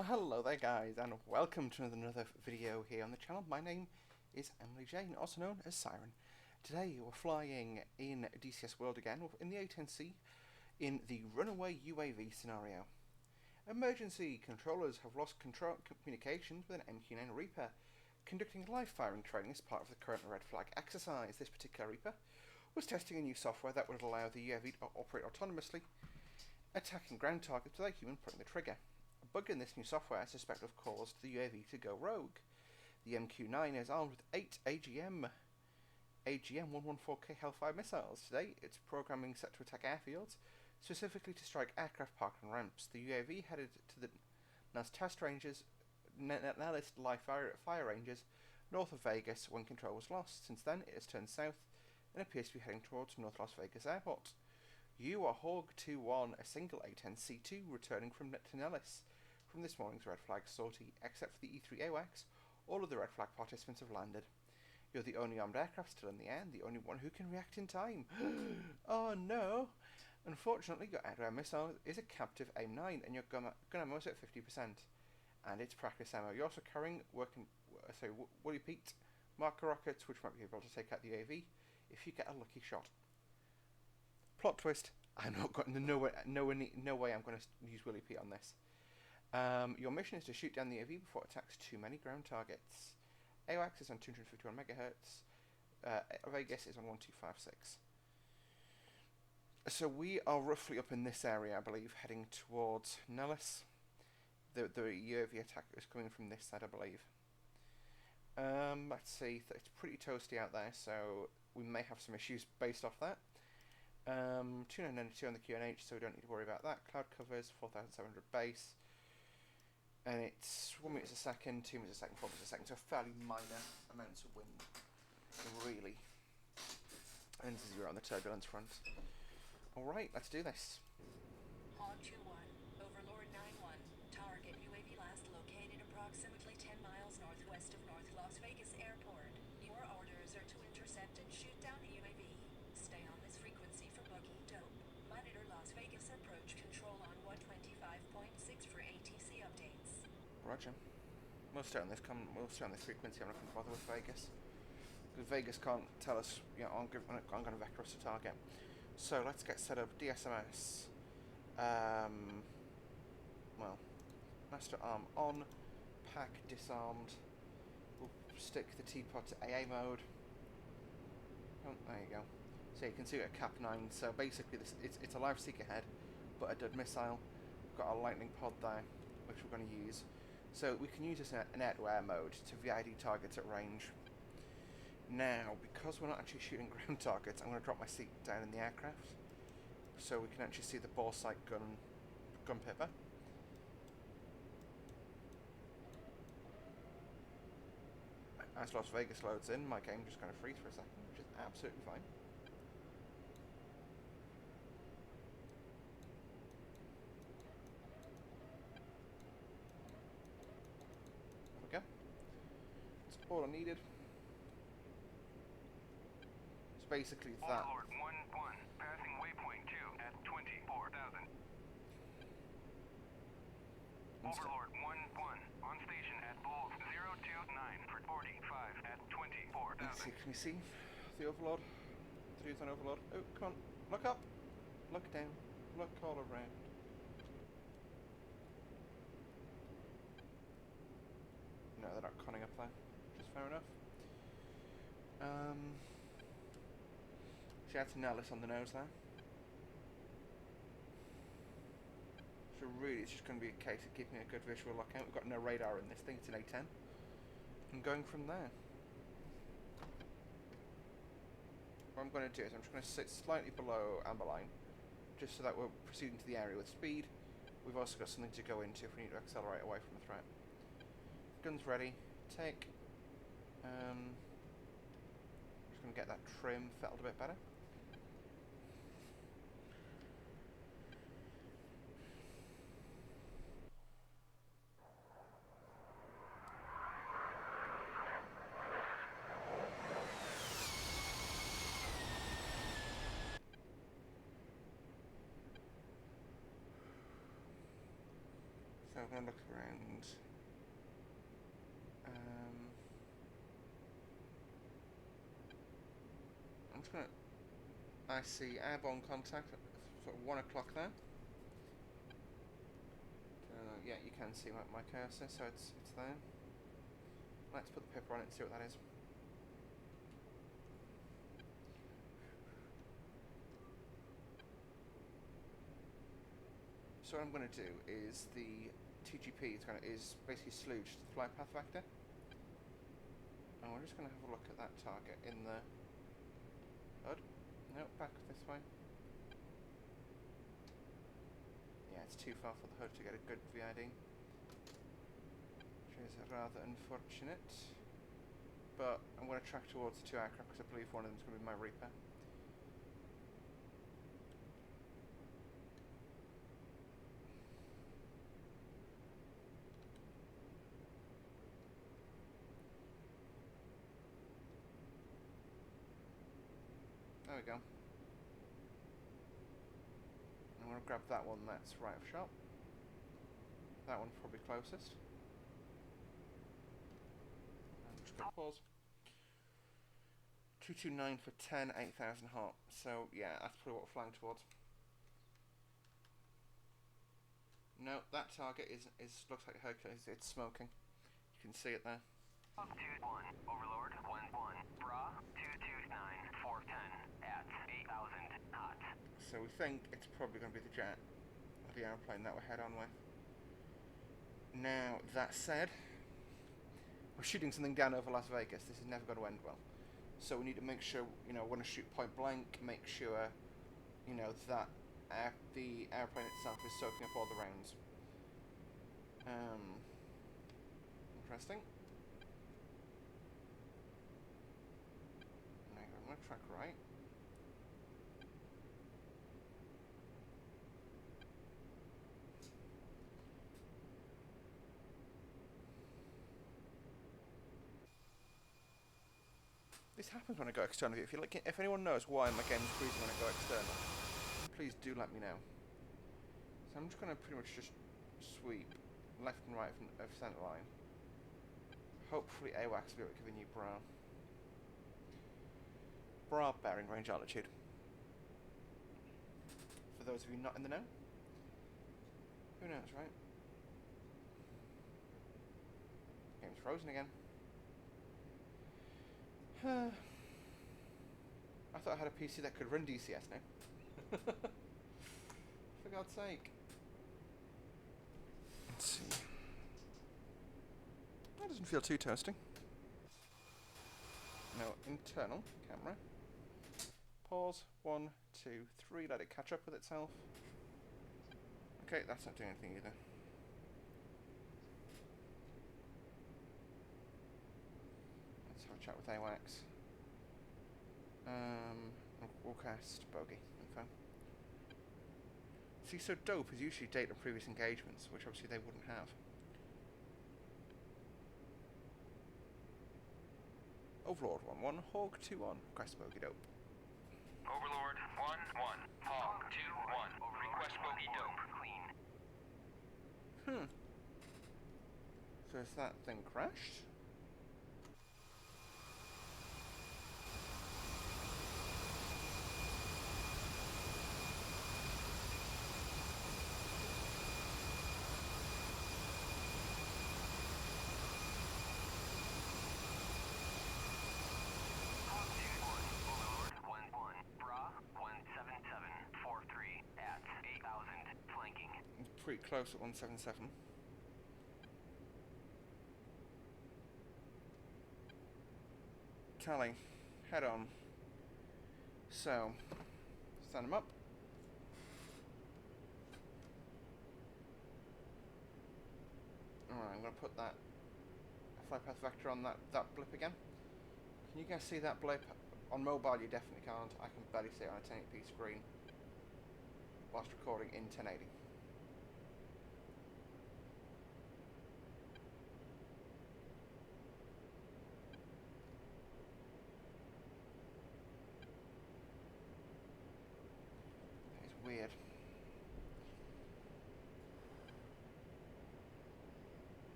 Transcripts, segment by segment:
Well, hello there guys, and welcome to another video here on the channel. My name is Emily Jane, also known as Siren. Today we're flying in DCS World again, in the A-10C, in the Runaway UAV scenario. Emergency controllers have lost communications with an MQ-9 Reaper, conducting live firing training as part of the current red flag exercise. This particular Reaper was testing a new software that would allow the UAV to operate autonomously, attacking ground targets without a human pulling the trigger. A bug in this new software is suspected to have caused the UAV to go rogue. The MQ-9 is armed with 8 AGM-114K Hellfire missiles. Today, its programming set to attack airfields, specifically to strike aircraft parked on ramps. The UAV headed to the Nellis live fire ranges north of Vegas when control was lost. Since then, it has turned south and appears to be heading towards North Las Vegas Airport. You are Hog 2-1, a single A-10C2 returning from Nellis from this morning's red flag sortie. Except for the E3 AWACS, all of the red flag participants have landed. You're the only armed aircraft still in the air, and the only one who can react in time. Oh no! Unfortunately, your air-to-air missile is a captive AIM-9, and you're gonna most at 50%. And it's practice ammo. You're also carrying Woolly Pete marker rockets, which might be able to take out the UAV if you get a lucky shot. Plot twist: I'm not got no way I'm going to use Willy Pete on this. Your mission is to shoot down the UAV before it attacks too many ground targets. AWACS is on 251 megahertz. Vegas is on 1256. So we are roughly up in this area, I believe, heading towards Nellis. The UAV attack is coming from this side, I believe. Let's see. It's pretty toasty out there, so we may have some issues based off that. 292 on the QNH, so we don't need to worry about that. Cloud covers 4,700 base, and it's 1 meter a second, 2 meters a second, 4 meters a second, so fairly minor amounts of wind, really. And 0 on the turbulence front. Alright, let's do this. Hog 2-1, Overlord 9-1, target UAV last located approximately 10 miles northwest of North Las Vegas Airport. Your orders are to intercept and shoot down the UAV. Stay on this frequency for buggy dope. Monitor Las Vegas approach control on 125.6 for A-10C updates. Roger. We'll stay on this frequency. I'm not going to bother with Vegas, because Vegas can't tell us. I'm going to vector us to target. So let's get set up. DSMS. Well, master arm on. Pack disarmed. We'll stick the teapot to AA mode. Oh, there you go. So you can see a Cap 9. So basically, it's a live seeker head, but a dud missile. We've got our lightning pod there, which we're going to use. So we can use this in an air-to-air mode to VID targets at range. Now, because we're not actually shooting ground targets, I'm going to drop my seat down in the aircraft, so we can actually see the ball sight gun pipper. As Las Vegas loads in, my game just kind of freeze for a second, which is absolutely fine. There we go. That's all I needed. It's basically that. Overlord 1-1, passing waypoint 2 at 24,000. Overlord 1-1, on station at Bulls 029 for 45 at 24,000. Let's see, can you see the Overlord? The dude's on Overlord. Oh, come on. Look up. Look down. Look all around. No, they're not conning up there, which is fair enough. She had to Nellis on the nose there. So really it's just going to be a case of keeping a good visual lookout. We've got no radar in this thing, it's an A-10. And going from there. What I'm going to do is I'm just going to sit slightly below amber line, just so that we're proceeding to the area with speed. We've also got something to go into if we need to accelerate away from a threat. Guns ready. Take. Just going to get that trim felt a bit better. So I'm going to look around. I'm just going to... I see airborne contact at sort of 1 o'clock there. Yeah, you can see my cursor, so it's there. Let's put the pipper on it and see what that is. So what I'm going to do is the TGP is basically slouged to the flight path vector. And we're just going to have a look at that target in the HUD. No, back this way. Yeah, it's too far for the HUD to get a good VID. Which is rather unfortunate. But I'm going to track towards the 2 aircraft because I believe one of them is going to be my Reaper. There we go. I'm going to grab that one that's right of shot. That one's probably closest. I'm just going to pause. 229 for 10, 8,000 hot. So yeah, that's probably what we're flying towards. No, that target is looks like Hercules. It's smoking. You can see it there. 2-1, Overlord 1-1, Bra 229, 410 at 8,000 hot. So we think it's probably going to be the jet or the airplane that we're head on with. Now that said, we're shooting something down over Las Vegas. This is never going to end well. So we need to make sure, you know, when I shoot point blank, make sure, you know, that the airplane itself is soaking up all the rounds. Interesting. Now I'm going to track right. This happens when I go external. If anyone knows why my game is freezing when I go external, please do let me know. So I'm just going to pretty much just sweep left and right of centre line. Hopefully AWACS will be able to give a new bra. Bra bearing range altitude. For those of you not in the know. Who knows, right? Game's frozen again. I thought I had a PC that could run DCS now. For God's sake. Let's see. That doesn't feel too toasty. Now, internal camera. Pause. 1, 2, 3. Let it catch up with itself. Okay, that's not doing anything either. Let's have a chat with AWACS. Broadcast bogey info. See, so dope is usually date of previous engagements, which obviously they wouldn't have. Overlord 1-1, Hawk 2-1, request bogey dope. Overlord 1-1, Hog 2-1, request bogey dope, clean. So has that thing crashed? Pretty close at 177. Tally, head on. So, stand them up. Alright, I'm going to put that flight path vector on that blip again. Can you guys see that blip? On mobile you definitely can't. I can barely see it on a 1080p screen whilst recording in 1080. Weird.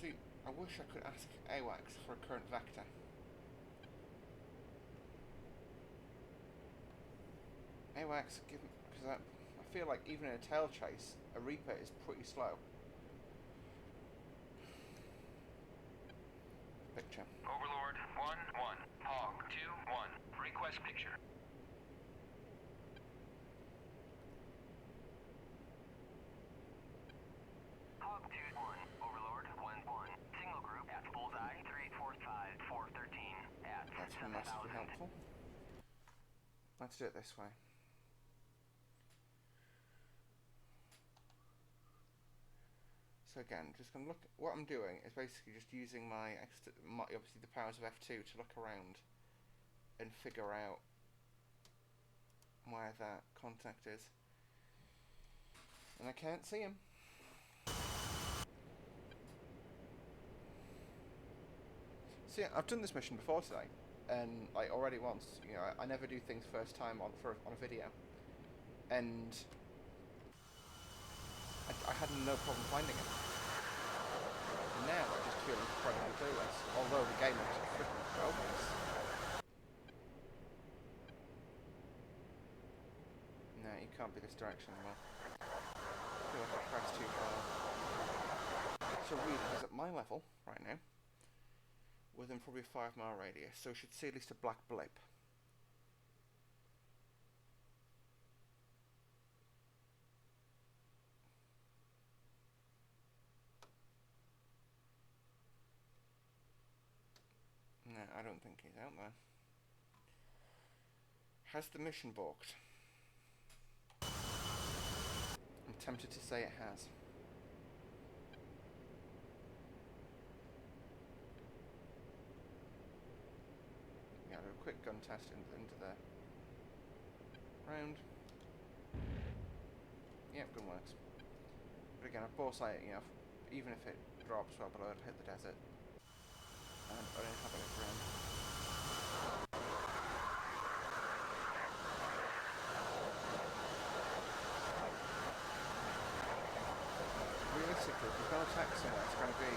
See, I wish I could ask AWACS for a current vector. AWACS, give me, because I feel like even in a tail chase, a Reaper is pretty slow. Picture. Overlord 1-1, Hog 2-1, request picture. Hog 2-1, Overlord 1-1, single group at bullseye 3845-413 at That's 7,000. massively helpful. Let's do it this way. So again, just gonna look. What I'm doing is basically just using my obviously the powers of F2 to look around and figure out where that contact is, and I can't see him. See, I've done this mission before today, and like already once. You know, I never do things first time on a video, and I had no problem finding it. Now I just feel incredibly clueless, although the game looks freaking progress. No, you can't be this direction anymore. I feel like I pressed too far. So really, he's at my level right now, within probably a 5 mile radius, so we should see at least a black blip. No, I don't think he's out there. Has the mission balked? I'm tempted to say it has. Yeah, do a quick gun test into the round. Yep, gun works. But again, of course, even if it drops well below it, hit the desert. And I don't have it around. Realistically, if you've got to attack somewhere, it's going to be...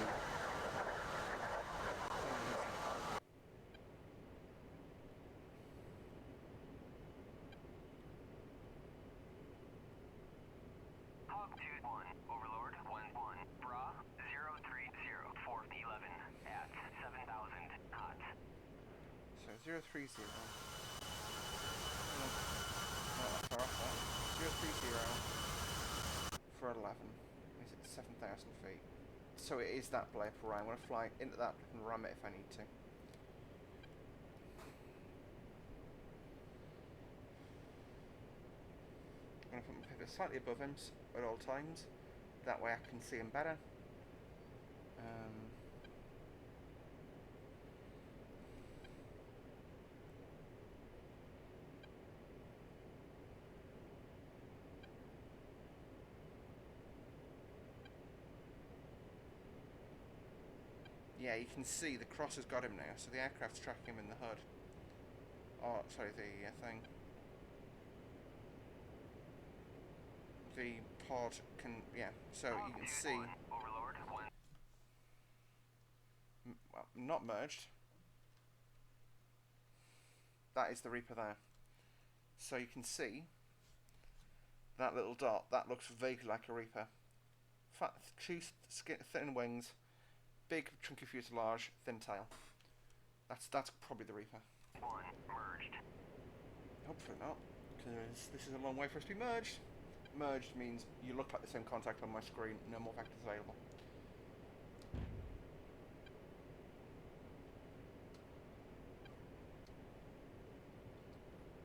Hog 2-1, Overlord 1-1, Bra 030, 4th 11 at 7,000 knots. So 030. Not that far off that. 030 for 11. Is it 7,000 feet? So it is that blip, right? I'm going to fly into that and ram it if I need to. I'm going to put my pivot slightly above him at all times. That way I can see him better. Yeah, you can see the cross has got him now, so the aircraft's tracking him in the hood. Oh, sorry, the thing. The pod can, yeah, so you can see... Overlord 1. Well, not merged. That is the Reaper there. So you can see that little dot, that looks vaguely like a Reaper. Fat, thin wings, big chunky fuselage, thin tail. That's probably the Reaper. 1 merged. Hopefully not, because this is a long way for us to be merged. Merged means you look like the same contact on my screen, no more vectors available.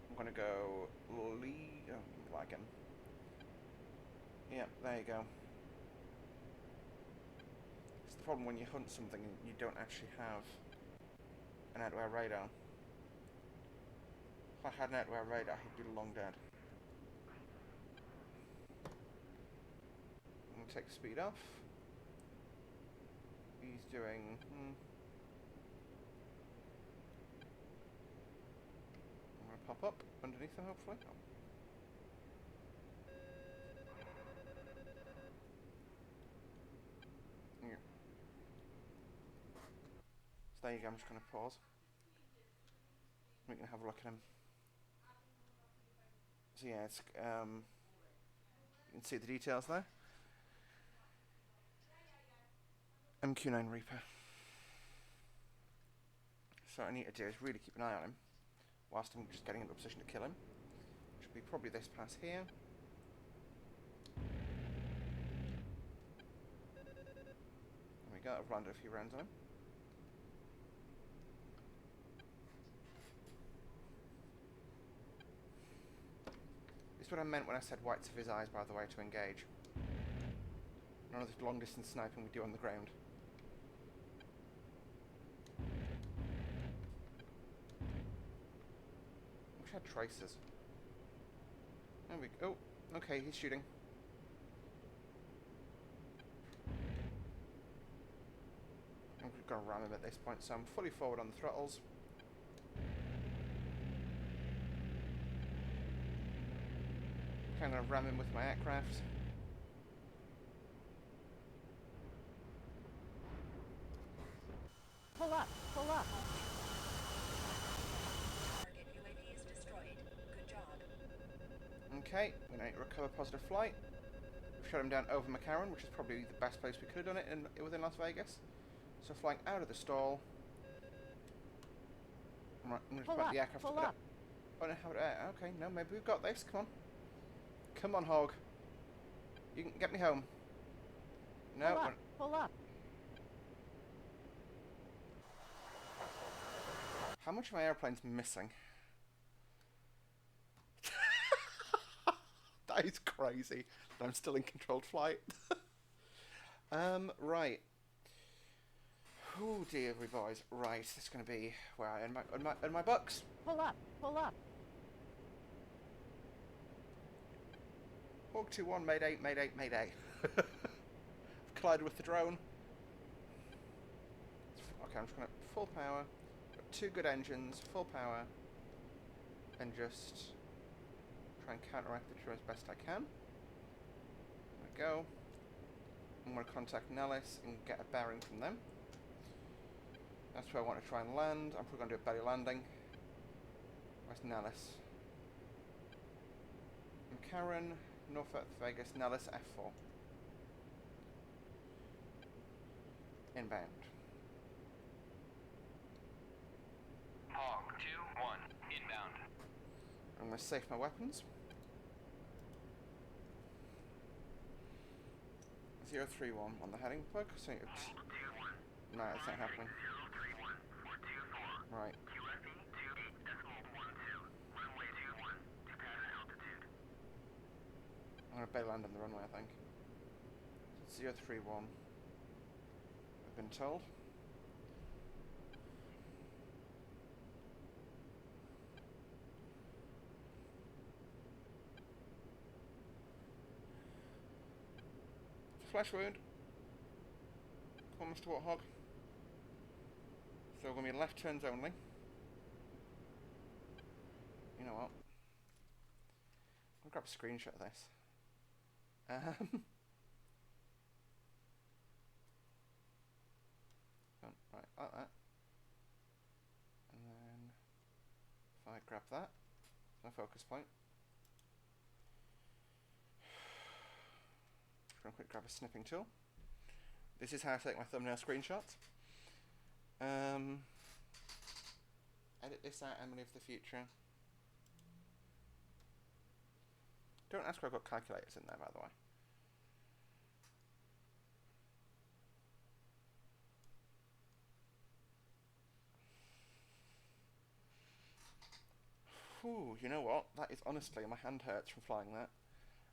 I'm going to go lagging. Yeah, there you go. It's the problem when you hunt something and you don't actually have an air-to-air radar. If I had an air-to-air radar, he'd be long dead. I'm going to take speed off. He's doing... I'm going to pop up underneath him, hopefully. Oh. Yeah. There you go, I'm just going to pause. We can have a look at him. So yeah, it's, you can see the details there. MQ9 Reaper. So what I need to do is really keep an eye on him whilst I'm just getting into a position to kill him. Which will be probably this pass here. There we go, I've landed a few rounds on him. This is what I meant when I said whites of his eyes, by the way, to engage. None of this long distance sniping we do on the ground. I wish I had tracers. There we go. Oh, okay, he's shooting. I'm going to ram him at this point, so I'm fully forward on the throttles. I'm going to ram him with my aircraft. Pull up, pull up. Target UAV is destroyed. Good job. Okay, we need to recover positive flight. We've shot him down over McCarran, which is probably the best place we could have done it within Las Vegas. So flying out of the stall. Right, I'm going to put the aircraft pull up. up. Oh no, okay, no, maybe we've got this. Come on. Come on, Hog. You can get me home. No, Pull up. how much of my airplane's missing? That is crazy. But I'm still in controlled flight. Right. Oh dear, we boys. Right, this is going to be where I earn my bucks. Pull up, pull up. Hawk 2-1, Mayday, Mayday, Mayday. I've collided with the drone. Okay, I'm just going to full power. Got 2 good engines, full power. And just try and counteract the drone as best I can. There we go. I'm going to contact Nellis and get a bearing from them. That's where I want to try and land. I'm probably going to do a belly landing. Where's Nellis? McCarran, Norfolk, Vegas, Nellis, F4. Inbound. Hog 2-1, inbound. I'm going to save my weapons. 031 on the heading plug. So it's... No, it's not happening. Right. I'm going to belly land on the runway, I think. 031. I've been told. Flash wound. Come on, Mr. Warthog. So we're going to be left turns only. You know what? I'll grab a screenshot of this. Right, like that. And then if I grab that, it's my focus point. Just gonna quick grab a snipping tool. This is how I take my thumbnail screenshots. Edit this out, Emily of the future. Don't ask where I've got calculators in there, by the way. Whew, you know what? That is honestly, my hand hurts from flying that.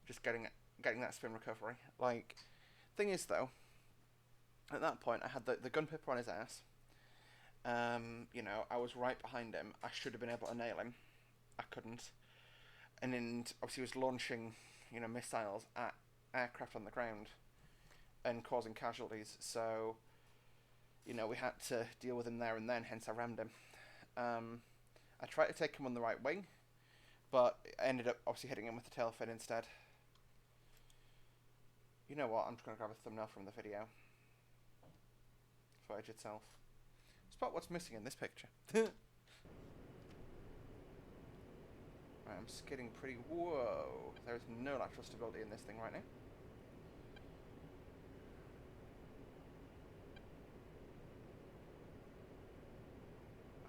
Just getting that spin recovery. Like, thing is though, at that point I had the gun pipper on his ass. You know, I was right behind him. I should have been able to nail him. I couldn't. And then obviously he was launching, you know, missiles at aircraft on the ground and causing casualties. So, you know, we had to deal with him there and then. Hence, I rammed him. I tried to take him on the right wing, but I ended up obviously hitting him with the tail fin instead. You know what? I'm just going to grab a thumbnail from the video. Footage itself. Spot what's missing in this picture. Right, I'm skidding pretty... Whoa. There's no lateral stability in this thing right now.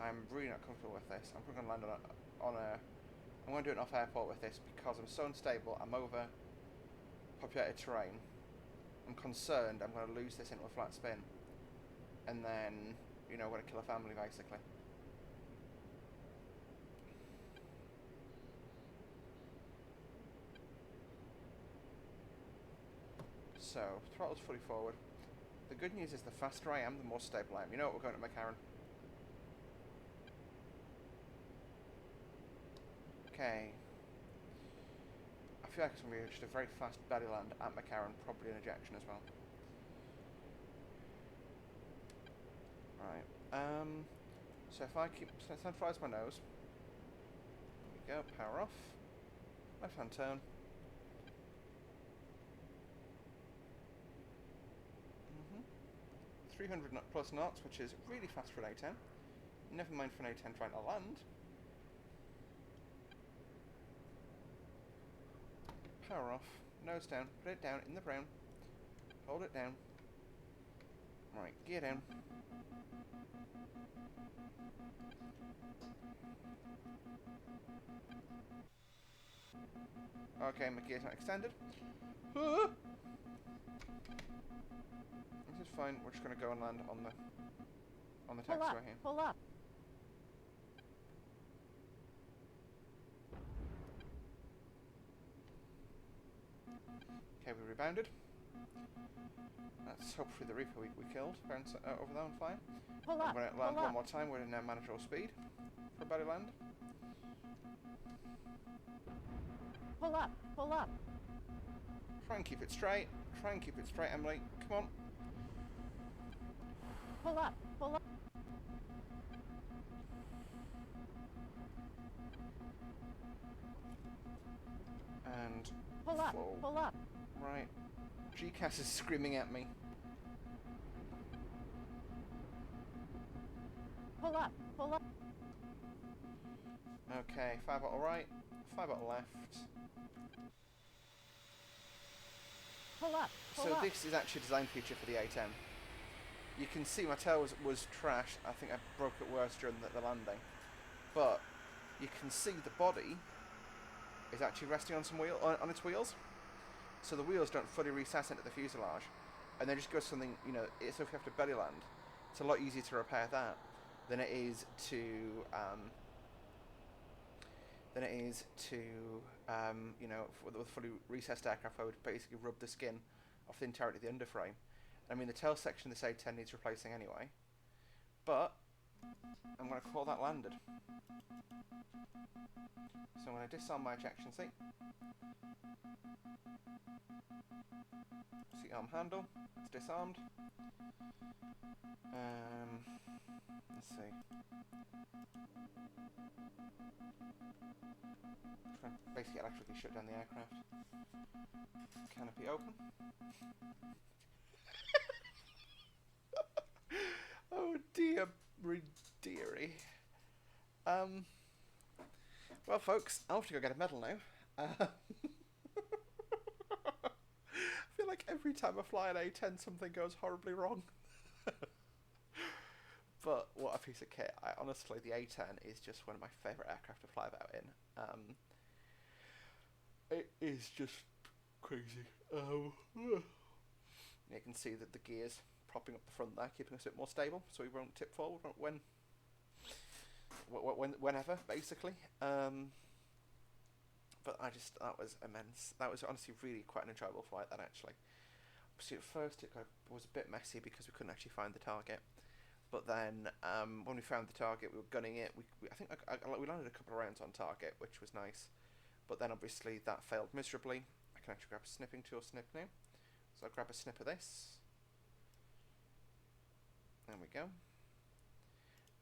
I'm really not comfortable with this. I'm probably going to land on a... I'm going to do it off airport with this because I'm so unstable. I'm over populated terrain. I'm concerned I'm going to lose this into a flat spin. And then, you know, I'm going to kill a family, basically. So, throttle's fully forward. The good news is the faster I am, the more stable I am. You know what, we're going to McCarran. Okay. I feel like it's going to be just a very fast belly land at McCarran, probably an ejection as well. Right. So if I keep centralise my nose. There we go, power off. Left hand turn. 300 plus knots, which is really fast for an A-10. Never mind for an A-10 trying to land. Power off, nose down, put it down in the brown, hold it down. Right, gear down. Okay, my gear's not extended. This is fine, we're just going to go and land on the taxiway here. Pull up. Okay, we rebounded. That's hopefully the Reaper we killed bounce over there on fire. Pull up. I'm going to land one more time. We're in now manageable speed for a belly land. Pull up. Pull up. Try and keep it straight. Try and keep it straight, Emily. Come on. Pull up. Pull up. And pull up. Flow. Pull up. Right. GCAS is screaming at me. Pull up. Pull up. Okay, 5 bottle right, 5 bottle left. Pull up. Pull So up. this is actually a design feature for the A-10. You can see my tail was trashed. I think I broke it worse during the landing. But you can see the body is actually resting on on its wheels. So the wheels don't fully recess into the fuselage. And then just goes something, you know, so if you have to belly land, it's a lot easier to repair that than it is to you know, with a fully recessed aircraft, I would basically rub the skin off the entirety of the underframe. I mean, the tail section of this A-10 needs replacing anyway, but I'm going to call that landed. So I'm going to disarm my ejection seat. Seat arm handle, it's disarmed. Let's see. Try and basically electrically shut down the aircraft. Canopy open. Oh dear, dearie. Well, folks, I'll have to go get a medal now. I feel like every time I fly an A-10, something goes horribly wrong. But what a piece of kit. Honestly, the A-10 is just one of my favourite aircraft to fly about in. It is just crazy. You can see that the gears propping up the front there, keeping us a bit more stable, so we won't tip forward whenever, basically. But that was immense. That was honestly really quite an enjoyable flight, that actually. See, at first it was a bit messy because we couldn't actually find the target. But then, when we found the target, we were gunning it. I think we landed a couple of rounds on target, which was nice. But then, obviously, that failed miserably. I can actually grab a snipping tool snip now. So I'll grab a snip of this. There we go.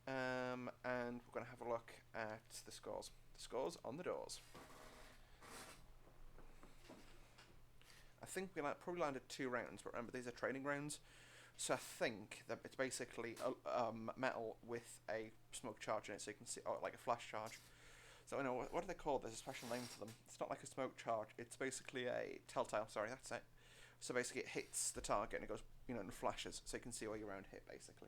And we're going to have a look at the scores. The scores on the doors. I think we probably landed 2 rounds, but remember, these are training rounds. So I think that it's basically metal with a smoke charge in it, so you can see, like a flash charge. So I know what do they call? There's a special name for them. It's not like a smoke charge. It's basically a telltale. Sorry, that's it. So basically, it hits the target and it goes, and flashes, so you can see all your round hit basically.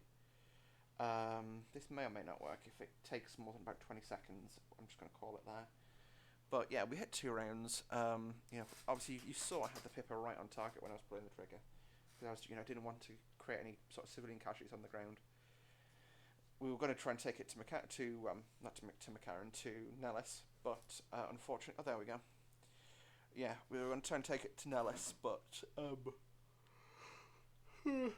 This may or may not work if it takes more than about 20 seconds. I'm just going to call it there. But yeah, we hit 2 rounds. Obviously you saw I had the Pipper right on target when I was pulling the trigger, because I didn't want to create any sort of civilian casualties on the ground. We were going to try and take it to not to McCarran, to Nellis, but unfortunately, there we go. Yeah, we were going to try and take it to Nellis, but we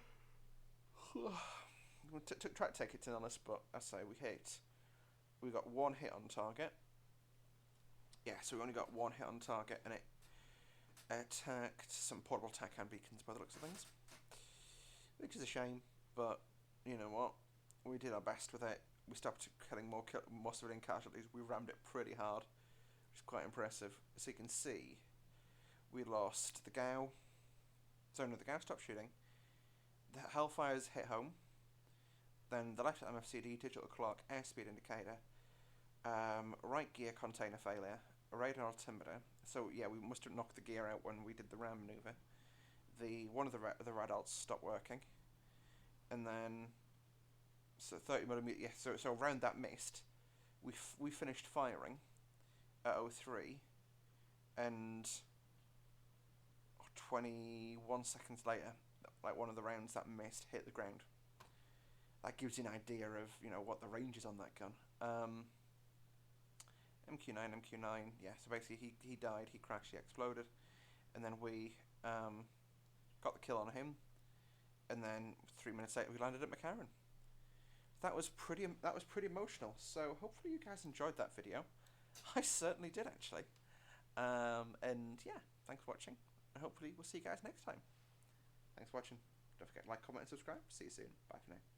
tried to take it to Nellis, but I say we got 1 hit on target. Yeah, so we only got 1 hit on target, and it attacked some portable TACAN beacons by the looks of things, which is a shame, but you know what? We did our best with it. We stopped killing more civilian casualties. We rammed it pretty hard, which is quite impressive. As you can see, we lost the GAU. So no, the GAU stopped shooting. The Hellfires hit home. Then the left MFCD digital clock, airspeed indicator, right gear container failure, radar altimeter. So yeah, we must have knocked the gear out when we did the ram maneuver. One of the radals stopped working, and then so 30mm. Yeah, so around that missed, we finished firing at 03, and 21 seconds later, like one of the rounds that missed hit the ground. That gives you an idea of what the range is on that gun. MQ9, yeah. So basically, he died, he crashed, he exploded, and then we got the kill on him, and then 3 minutes later we landed at McCarran. That was pretty emotional. So hopefully you guys enjoyed that video. I certainly did, actually. And yeah, thanks for watching. And hopefully we'll see you guys next time. Thanks for watching. Don't forget to like, comment, and subscribe. See you soon. Bye for now.